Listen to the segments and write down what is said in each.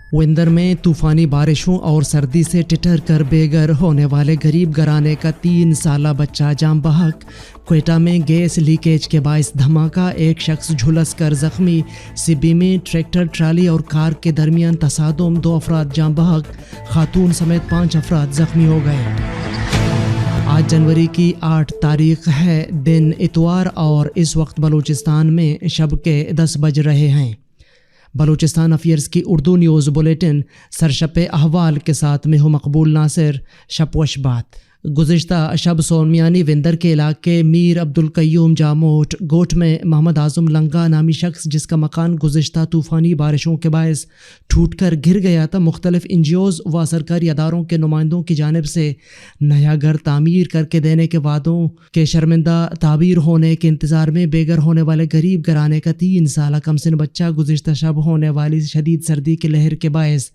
وندر میں طوفانی بارشوں اور سردی سے ٹٹر کر بے گھر ہونے والے غریب گھرانے کا 3 سالہ بچہ جاں بحق۔ کوئٹہ میں گیس لیکیج کے باعث دھماکہ، ایک شخص جھلس کر زخمی۔ سبی میں ٹریکٹر ٹرالی اور کار کے درمیان تصادم، 2 افراد جاں بحق، خاتون سمیت 5 افراد زخمی ہو گئے۔ آج جنوری کی 8 تاریخ ہے، دن اتوار، اور اس وقت بلوچستان میں شب کے 10 بج رہے ہیں۔ بلوچستان افیئرز کی اردو نیوز بلیٹن سرشپ احوال کے ساتھ میں ہوں مقبول ناصر۔ شب وش بات۔ گزشتہ شب سونمیانی وندر کے علاقے میر عبدالقیوم جاموٹ گوٹ میں محمد اعظم لنگا نامی شخص، جس کا مکان گزشتہ طوفانی بارشوں کے باعث ٹوٹ کر گر گیا تھا، مختلف NGOز و سرکاری اداروں کے نمائندوں کی جانب سے نیا گھر تعمیر کر کے دینے کے وعدوں کے شرمندہ تعبیر ہونے کے انتظار میں بے گھر ہونے والے غریب گھرانے کا 3 سالہ کم سن بچہ گزشتہ شب ہونے والی شدید سردی کی لہر کے باعث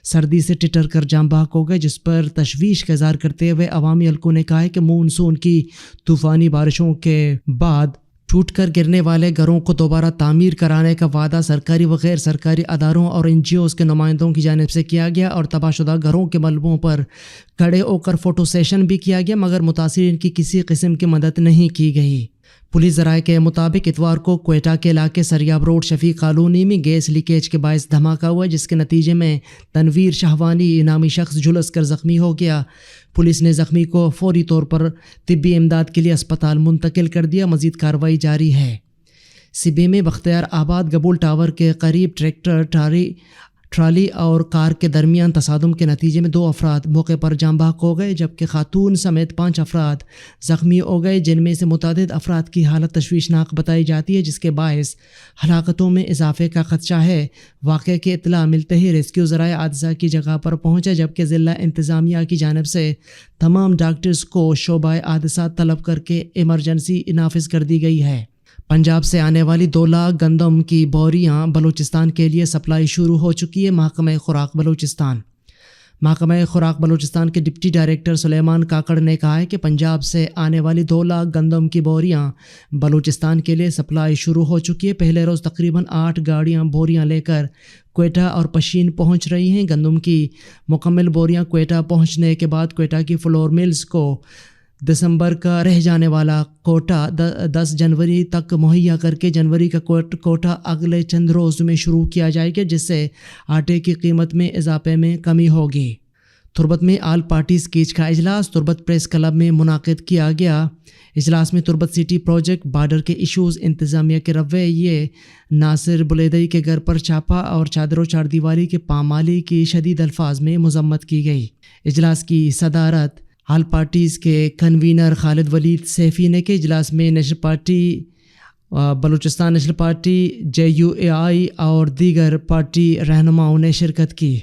سردی سے ٹٹر کر جاں بحق ہو گئے، جس پر تشویش کا اظہار کرتے ہوئے عوامی حلقوں نے کہا ہے کہ مونسون کی طوفانی بارشوں کے بعد ٹوٹ کر گرنے والے گھروں کو دوبارہ تعمیر کرانے کا وعدہ سرکاری و غیر سرکاری اداروں اور NGOز کے نمائندوں کی جانب سے کیا گیا، اور تباہ شدہ گھروں کے ملبوں پر کھڑے ہو کر فوٹو سیشن بھی کیا گیا، مگر متاثرین کی کسی قسم کی مدد نہیں کی گئی۔ پولیس ذرائع کے مطابق اتوار کو کوئٹہ کے علاقے سریاب روڈ شفیق کالونی میں گیس لیکیج کے باعث دھماکہ ہوا، جس کے نتیجے میں تنویر شہوانی نامی شخص جھلس کر زخمی ہو گیا۔ پولیس نے زخمی کو فوری طور پر طبی امداد کے لیے اسپتال منتقل کر دیا، مزید کارروائی جاری ہے۔ سبی میں بختیار آباد گبول ٹاور کے قریب ٹریکٹر ٹرالی اور کار کے درمیان تصادم کے نتیجے میں 2 افراد موقع پر جاں بحق ہو گئے، جبکہ خاتون سمیت 5 افراد زخمی ہو گئے، جن میں سے متعدد افراد کی حالت تشویشناک بتائی جاتی ہے، جس کے باعث ہلاکتوں میں اضافے کا خدشہ ہے۔ واقعے کی اطلاع ملتے ہی ریسکیو ذرائع حادثہ کی جگہ پر پہنچے، جبکہ ضلع انتظامیہ کی جانب سے تمام ڈاکٹرز کو شعبہ حادثات طلب کر کے ایمرجنسی نافذ کر دی گئی ہے۔ پنجاب سے آنے والی 2 لاکھ گندم کی بوریاں بلوچستان کے لیے سپلائی شروع ہو چکی ہے۔ محکمہ خوراک بلوچستان کے ڈپٹی ڈائریکٹر سلیمان کاکڑ نے کہا ہے کہ پنجاب سے آنے والی 2 لاکھ گندم کی بوریاں بلوچستان کے لیے سپلائی شروع ہو چکی ہے۔ پہلے روز تقریباً 8 گاڑیاں بوریاں لے کر کوئٹہ اور پشین پہنچ رہی ہیں۔ گندم کی مکمل بوریاں کوئٹہ پہنچنے کے بعد کوئٹہ کی فلور ملز کو دسمبر کا رہ جانے والا کوٹا 10 جنوری تک مہیا کر کے جنوری کا کوٹا اگلے چند روز میں شروع کیا جائے گا، جس سے آٹے کی قیمت میں اضافے میں کمی ہوگی۔ تربت میں آل پارٹیز کیج کا اجلاس تربت پریس کلب میں منعقد کیا گیا۔ اجلاس میں تربت سٹی پروجیکٹ، بارڈر کے ایشوز، انتظامیہ کے رویے، ناصر بلیدئی کے گھر پر چھاپا اور چادر و چاردیواری کے پامالی کی شدید الفاظ میں مذمت کی گئی۔ اجلاس کی صدارت آل پارٹیز کے کنوینر خالد ولید سیفی نے کی۔ اجلاس میں national party, Balochistan national party, JUAI اور دیگر پارٹی رہنماؤں نے شرکت کی۔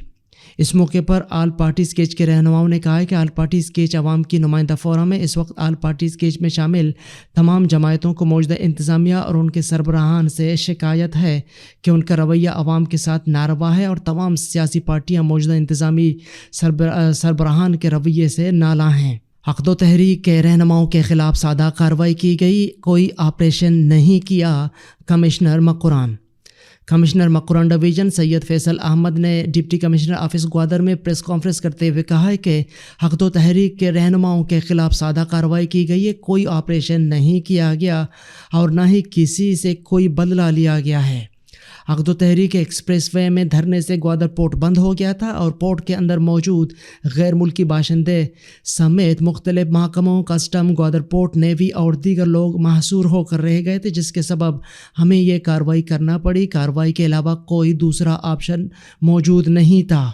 اس موقع پر آل پارٹیز کیج کے رہنماؤں نے کہا ہے کہ آل پارٹیز کیج عوام کی نمائندہ فورم ہے۔ اس وقت آل پارٹیز کیج میں شامل تمام جماعتوں کو موجودہ انتظامیہ اور ان کے سربراہان سے شکایت ہے کہ ان کا رویہ عوام کے ساتھ ناروا ہے، اور تمام سیاسی پارٹیاں موجودہ انتظامی سربراہان کے رویے سے نالاں ہیں۔ عقد و تحریک کے رہنماؤں کے خلاف سادہ کارروائی کی گئی، کوئی آپریشن نہیں کیا۔ کمشنر مقران ڈویژن سید فیصل احمد نے ڈپٹی کمشنر آفس گوادر میں پریس کانفرنس کرتے ہوئے کہا ہے کہ عقد و تحریک کے رہنماؤں کے خلاف سادہ کارروائی کی گئی ہے، کوئی آپریشن نہیں کیا گیا اور نہ ہی کسی سے کوئی بدلہ لیا گیا ہے۔ عقد و تحریک ایکسپریس وے میں دھرنے سے گوادر پورٹ بند ہو گیا تھا، اور پورٹ کے اندر موجود غیر ملکی باشندے سمیت مختلف محکموں، کسٹم، گوادر پورٹ، نیوی اور دیگر لوگ محصور ہو کر رہ گئے تھے، جس کے سبب ہمیں یہ کارروائی کرنا پڑی۔ کارروائی کے علاوہ کوئی دوسرا آپشن موجود نہیں تھا۔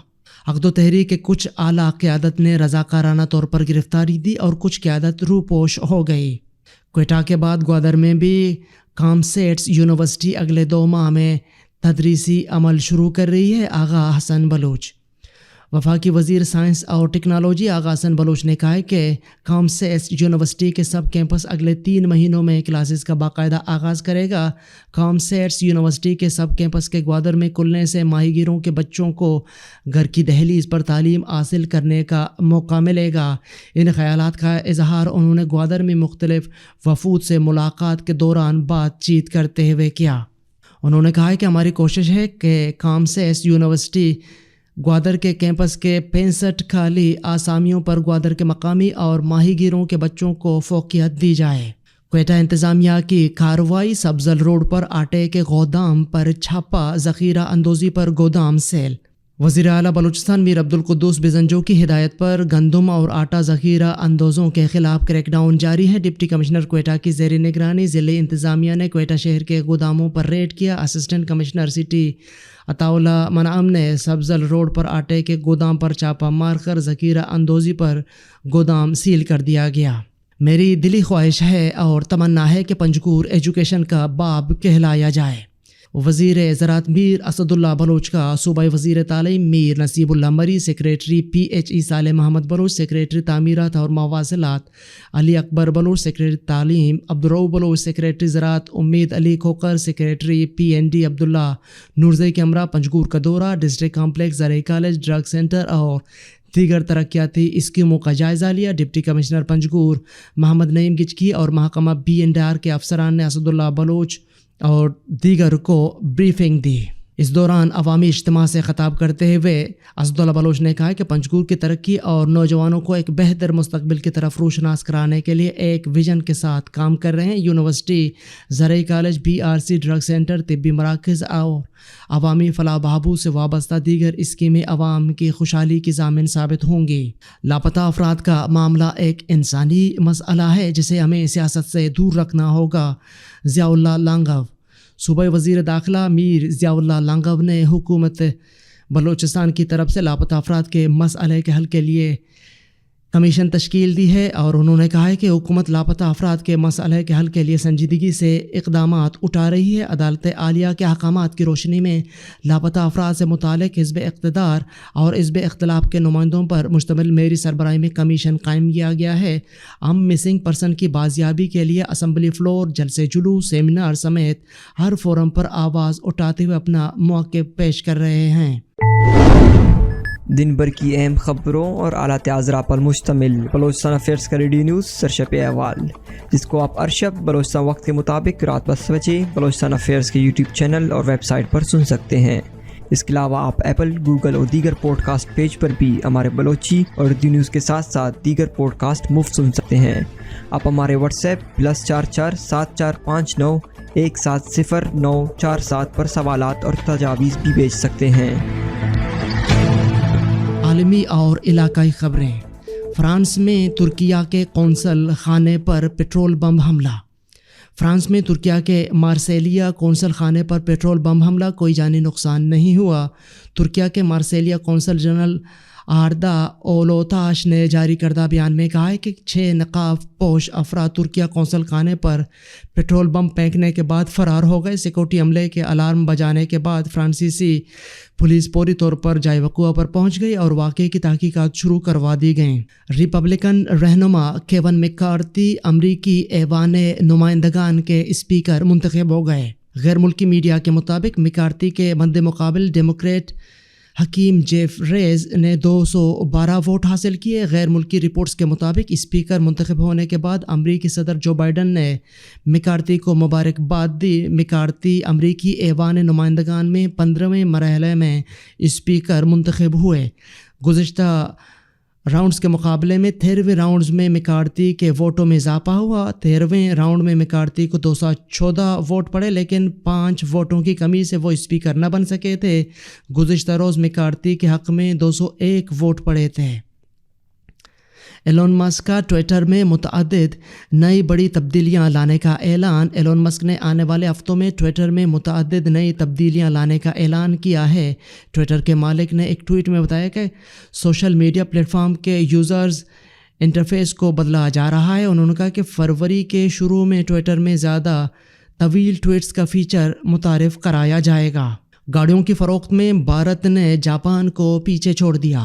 عقد و تحریک کے کچھ اعلیٰ قیادت نے رضاکارانہ طور پر گرفتاری دی اور کچھ قیادت روپوش ہو گئی۔ کوئٹہ کے بعد گوادر میں بھی کامسیٹس یونیورسٹی اگلے 2 ماہ میں تدریسی عمل شروع کر رہی ہے۔ آغا حسن بلوچ وفاقی وزیر سائنس اور ٹیکنالوجی آغا حسن بلوچ نے کہا ہے کہ کامسیٹس یونیورسٹی کے سب کیمپس اگلے 3 مہینوں میں کلاسز کا باقاعدہ آغاز کرے گا۔ کامسیٹس یونیورسٹی کے سب کیمپس کے گوادر میں کھلنے سے ماہی گیروں کے بچوں کو گھر کی دہلیز پر تعلیم حاصل کرنے کا موقع ملے گا۔ ان خیالات کا اظہار انہوں نے گوادر میں مختلف وفود سے ملاقات کے دوران بات چیت کرتے ہوئے کیا۔ انہوں نے کہا کہ ہماری کوشش ہے کہ کامسیٹس یونیورسٹی گوادر کے کیمپس کے 65 خالی آسامیوں پر گوادر کے مقامی اور ماہی گیروں کے بچوں کو فوقیت دی جائے۔ کوئٹہ انتظامیہ کی کارروائی، سبزل روڈ پر آٹے کے گودام پر چھاپا، ذخیرہ اندوزی پر گودام سیل۔ وزیر اعلیٰ بلوچستان میر عبدالقدوس بزنجو کی ہدایت پر گندم اور آٹا ذخیرہ اندوزوں کے خلاف کریک ڈاؤن جاری ہے۔ ڈپٹی کمشنر کوئٹہ کی زیر نگرانی ضلعی انتظامیہ نے کوئٹہ شہر کے گوداموں پر ریڈ کیا۔ Assistant commissioner city Attaullah Munim نے سبزل روڈ پر آٹے کے گودام پر چھاپا مار کر ذخیرہ اندوزی پر گودام سیل کر دیا گیا۔ میری دلی خواہش ہے اور تمنا ہے کہ پنجگور ایجوکیشن کا باب کہلایا جائے۔ وزیر زراعت میر اسد اللہ بلوچ کا صوبائی وزیر تعلیم میر نصیب اللہ مری، secretary PHE Saleh Muhammad Baloch, secretary تعمیرات اور مواصلات علی اکبر بلوچ، سیکریٹری تعلیم عبدالرؤف بلوچ، سیکریٹری زراعت امید علی کھوکر، سیکریٹری PND عبداللہ نورزئی کے ہمراہ پنجگور کا دورہ، ڈسٹرکٹ کمپلیکس، زرعی کالج، ڈرگ سینٹر اور دیگر ترقیاتی اسکیموں کا جائزہ لیا۔ ڈپٹی کمشنر پنجگور محمد نعیم گچکی اور محکمہ BNDR کے افسران نے اسد اللہ بلوچ اور دیگر کو بریفنگ دی۔ اس دوران عوامی اجتماع سے خطاب کرتے ہوئے اسد اللہ بلوچ نے کہا کہ پنجگور کی ترقی اور نوجوانوں کو ایک بہتر مستقبل کی طرف روشناس کرانے کے لیے ایک ویژن کے ساتھ کام کر رہے ہیں۔ یونیورسٹی، زرعی کالج، BRC، ڈرگ سینٹر، طبی مراکز اور عوامی فلاح و بہبود سے وابستہ دیگر اسکیمیں عوام کی خوشحالی کی ضامن ثابت ہوں گی۔ لاپتہ افراد کا معاملہ ایک انسانی مسئلہ ہے جسے ہمیں سیاست سے دور رکھنا ہوگا۔ ضیاء اللہ لانگو۔ صوبائی وزیر داخلہ میر ضیاء اللہ لانگو نے حکومت بلوچستان کی طرف سے لاپتہ افراد کے مسئلے کے حل کے لیے کمیشن تشکیل دی ہے اور انہوں نے کہا ہے کہ حکومت لاپتہ افراد کے مسئلے کے حل کے لیے سنجیدگی سے اقدامات اٹھا رہی ہے۔ عدالت عالیہ کے احکامات کی روشنی میں لاپتہ افراد سے متعلق حزب اقتدار اور حزب اختلاف کے نمائندوں پر مشتمل میری سربراہی میں کمیشن قائم کیا گیا ہے۔ ہم مسنگ پرسن کی بازیابی کے لیے اسمبلی فلور، جلسے جلوس، سیمینار سمیت ہر فورم پر آواز اٹھاتے ہوئے اپنا موقف پیش کر رہے ہیں۔ دن بھر کی اہم خبروں اور اعلیٰ اجرا پر مشتمل بلوچستان افیئرز کا ریڈیو نیوز سرشپ احوال، جس کو آپ ارشب بلوچستان وقت کے مطابق رات 10 بجے بلوچستان افیئرز کے YouTube چینل اور ویب سائٹ پر سن سکتے ہیں۔ اس کے علاوہ آپ ایپل، گوگل اور دیگر پوڈ کاسٹ پیج پر بھی ہمارے بلوچی اور اردو نیوز کے ساتھ ساتھ دیگر پوڈ کاسٹ مفت سن سکتے ہیں۔ آپ ہمارے واٹس ایپ +44 7459 170 پر سوالات اور تجاویز بھی بھیج سکتے ہیں۔ عالمی اور علاقائی خبریں۔ فرانس میں ترکیہ کے قونصل خانے پر پیٹرول بم حملہ۔ فرانس میں ترکیہ کے مارسیلیا قونصل خانے پر پیٹرول بم حملہ، کوئی جانی نقصان نہیں ہوا۔ ترکیہ کے مارسیلیا قونصل جنرل آردا اولوتاش نے جاری کردہ بیان میں کہا ہے کہ 6 نقاب پوش افراد ترکیہ قونصل خانے پر پیٹرول بم پھینکنے کے بعد فرار ہو گئے۔ سیکورٹی عملے کے الارم بجانے کے بعد فرانسیسی پولیس فوری طور پر جائے وقوع پر پہنچ گئی اور واقعے کی تحقیقات شروع کروا دی گئیں۔ ریپبلکن رہنما کیون مکارتھی امریکی ایوان نمائندگان کے اسپیکر منتخب ہو گئے۔ غیر ملکی میڈیا کے مطابق مکارتھی کے مد مقابل ڈیموکریٹ حکیم جیف ریز نے 212 ووٹ حاصل کیے۔ غیر ملکی رپورٹس کے مطابق اسپیکر منتخب ہونے کے بعد امریکی صدر جو بائیڈن نے مکارتھی کو مبارکباد دی۔ مکارتھی امریکی ایوان نمائندگان میں 15ویں مرحلے میں اسپیکر منتخب ہوئے۔ گزشتہ راؤنڈز کے مقابلے میں 13ویں راؤنڈز میں مکارتھی کے ووٹوں میں اضافہ ہوا۔ 13ویں راؤنڈ میں مکارتھی کو 214 ووٹ پڑے، لیکن 5 ووٹوں کی کمی سے وہ اسپیکر نہ بن سکے تھے۔ گزشتہ روز مکارتھی کے حق میں 201 ووٹ پڑے تھے۔ ایلون مسک کا ٹویٹر میں متعدد نئی بڑی تبدیلیاں لانے کا اعلان۔ ایلون مسک نے آنے والے ہفتوں میں ٹویٹر میں متعدد نئی تبدیلیاں لانے کا اعلان کیا ہے۔ ٹویٹر کے مالک نے ایک ٹویٹ میں بتایا کہ سوشل میڈیا پلیٹ فارم کے یوزرز انٹرفیس کو بدلا جا رہا ہے۔ انہوں نے کہا کہ فروری کے شروع میں ٹویٹر میں زیادہ طویل ٹویٹس کا فیچر متعارف کرایا جائے گا۔ گاڑیوں کی فروخت میں بھارت نے جاپان کو پیچھے چھوڑ دیا۔